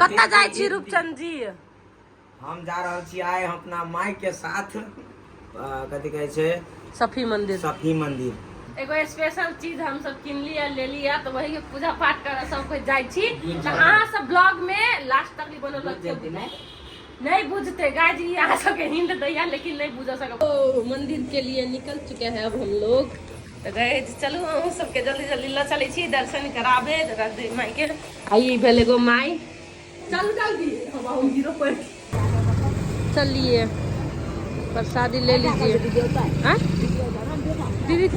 कत्ता जाय छी रूपचंद जी? हम जा रहल छी आइ अपना माई के साथ कथी कहै छै सफी मंदिर। सफी मंदिर एगो स्पेशल चीज हम सब किन लिया ले लिया तो वही के पूजा पाठ कर सब कोई जाय छी। तो अहाँ सब ब्लॉग में लास्ट तक बनल रहते नहीं बुझते गाय जी यहाँ सब के हिंट दैया लेकिन नहीं बुझ सक। तो मंदिर के लिए निकल चुके हैं अब हम लोग। तो गए चलू हम सबके जल्दी जल्दी ल चले छी दर्शन कराबे माई के। आई भेल एगो माई चल जल्दी हम हीरो पर चलिए प्रसादी ले लीजिए। हाँ दीदी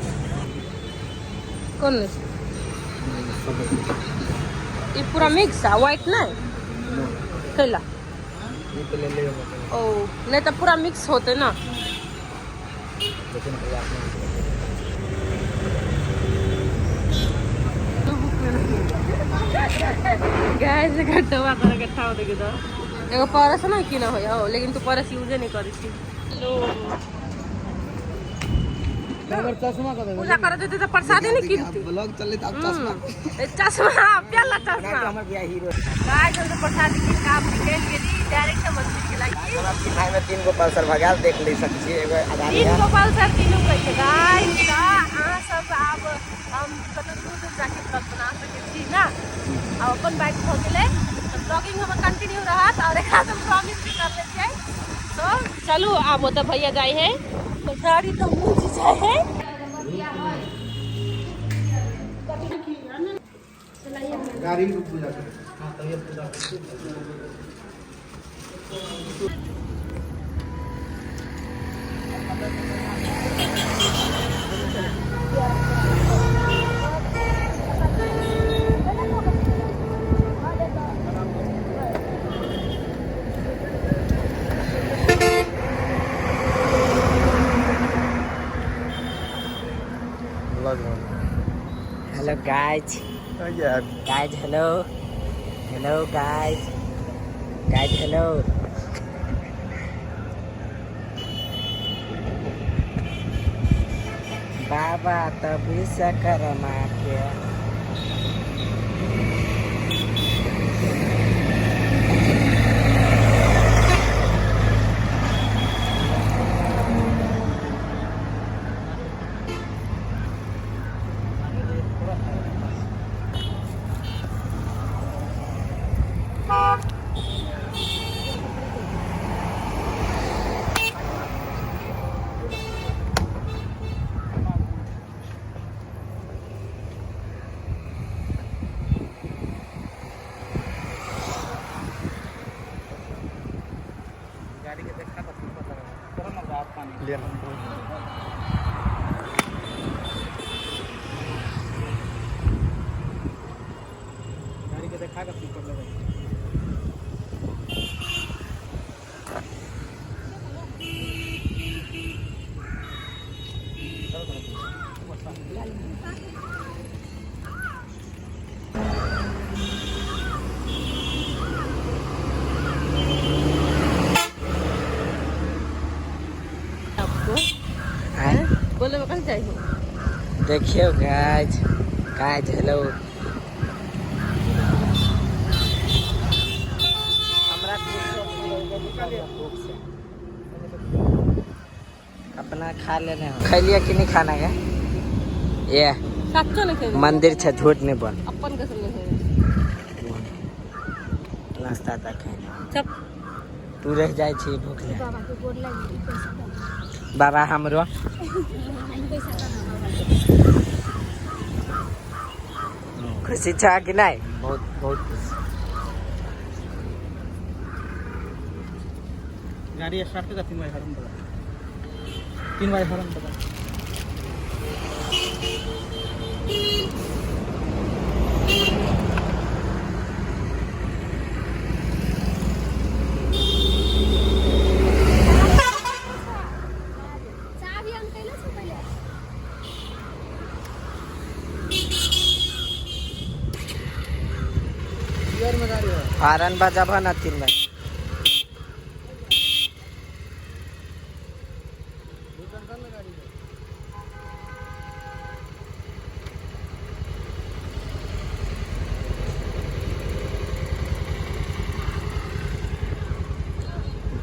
कौन ये पूरा मिक्स है व्हाइट नहीं कैला ओ नहीं तो पूरा मिक्स होते ना। गैस घटवा कर इकट्ठा होते के तो एगो परस ना कि ना हो लेकिन तू परस यूज नहीं करी थी। पूजा कर देते तो प्रसादी नहीं कीनती। ब्लॉग चले तो चश्मा चश्मा प्याला चश्मा हमर बिया हीरो गाय जल्दी प्रसादी की काम निकल गेली डायरेक्ट मंदिर के लागी। हमरा पिठाई में 3 गो पल्सर भगाल देख ले सक छी एगो आधार 3 गो पल्सर तीनों कैसे गाय का अहाँ सब अब हम कत दूर जाके ब्लॉग बना सके छी ना। अब अपन बाइक हो गेले तो ब्लॉगिंग हम कंटिन्यू रहत और एक हम प्रॉमिस भी कर ले छै। तो चलू आब तो भैया जाए है तो गाड़ी तो मुझ जाए है। गाड़ी को पूजा करे हां तब ये पूजा hello guys guys hello hello guys guys hello बाबा तभी सकरमा के गाड़ी के देखा तो पता लगा करो ना आप पानी ले गाड़ी के देखा का पता लगा बोले में कहाँ चाहिए देखियो गाइस गाइस हेलो हमरा अपना खा लेने हो खैलिए कि नहीं खाना है ये सच्चो नहीं खेल मंदिर छे झूठ नहीं बोल अपन कसम नहीं नाश्ता तक है चुप तू रह जाए छी भूख ले बाबा के गोर लगी बाबा हमरो खुशी छा कि नहीं बहुत बहुत खुशी गाड़ी स्टार्ट कर 3 बजे हरम बजा 3 बजे हरम बजा हॉर्न बजाब ना 3 बजे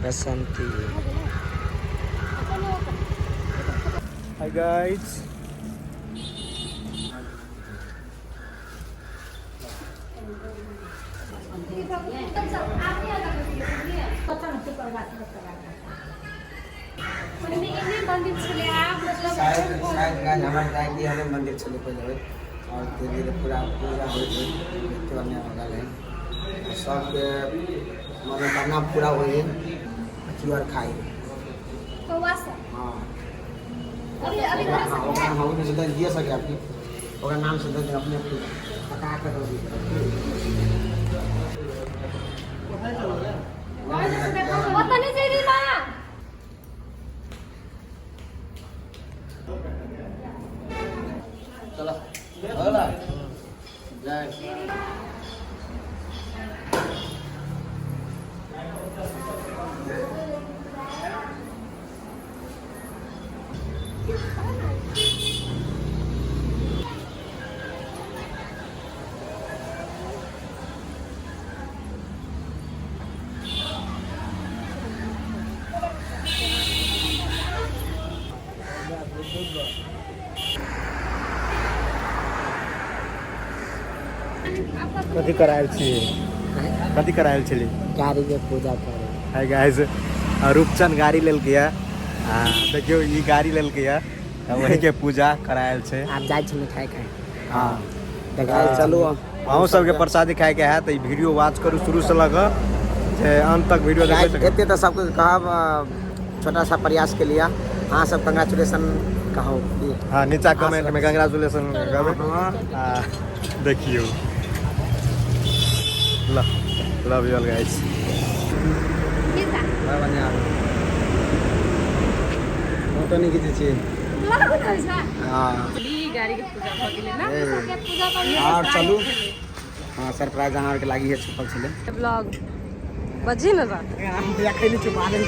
बसंती। हाय गाइस, शायद गाइस हमारे जाएंगे हमें मंदिर चले पहले और धीरे धीरे पूरा पूरा हो होने वाला है। सबके मनोकामना पूरा हुई और खाई। हाँ हम दिए सके आपकी नाम से अपने पता कर चलो होला जय कथी करायल छियै? कथी करायल छली? गाड़ी के पूजा करे। हाय गाइस, रूपचंद गाड़ी लेल के देखियो ई गाड़ी लेल के वही के पूजा करायल छे। आप जाय छ मिठाई खाए। हां देखा चलू अहूँ सबके प्रसादी खाए के है तो ई वीडियो वॉच करू शुरू से लग जे अंत तक वीडियो देखे सके। एते तो सबके कहब छोटा सा प्रयास के लिया। हाँ सब कंग्रेचुलेशन कहो। हाँ नीचा कमेंट में कंग्रेचुलेशन कहबे। देखियो love you all guys. Photo नहीं खींचे छी। हाँ गाड़ी के पूजा भ गेलै ना। और चलू हाँ सरप्राइज अहाँ के लागी है छुपल छले ब्लॉग बजी न जा देखे नहीं छुपा ले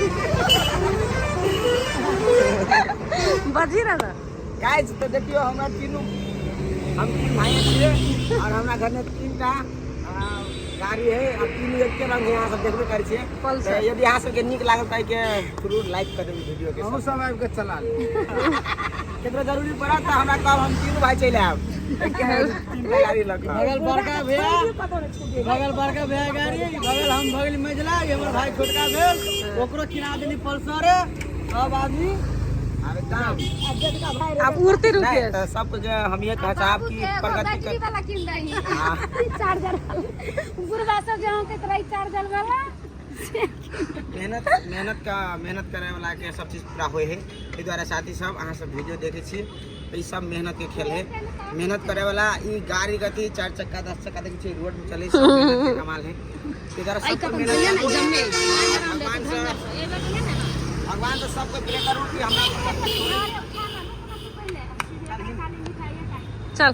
बजी न जा गाइस। तो देखियो हमरा हम तीन भाई छिए और हमरा घर में 3टा गाड़ी है और 3 एक के रंग यहाँ सब देखबे कर छिए। तो यदि यहाँ सबके नीक लागल त के जरूर लाइक कर देबे वीडियो के। हम सब आबि के चला ले केतना जरूरी पड़ा त हमरा कहब हम 3 भाई चले आब। 3टा गाड़ी लग बगल बड़का भैया गाड़ी बगल हम भगल मजला हमर भाई छोटका भेल ओकरो किना देनी पल्सर सब आदमी। अब उड़ते रुके तो सब कुछ हम ये कह चाहब कि प्रगति कर चार्जर गुरबा सब जहां के तरह चार्जर वाला मेहनत करे वाला के सब चीज पूरा होय है। एहि द्वारा साथी सब अहाँ सब वीडियो देखे छी तो ई सब मेहनत के खेल है। मेहनत करे वाला ई गाड़ी गति 4 चक्का 10 चक्का देखे छी रोड में चले सब मेहनत के कमाल है। एहि द्वारा सब मेहनत भगवान तो सबको प्रे करू कि हमरा चल।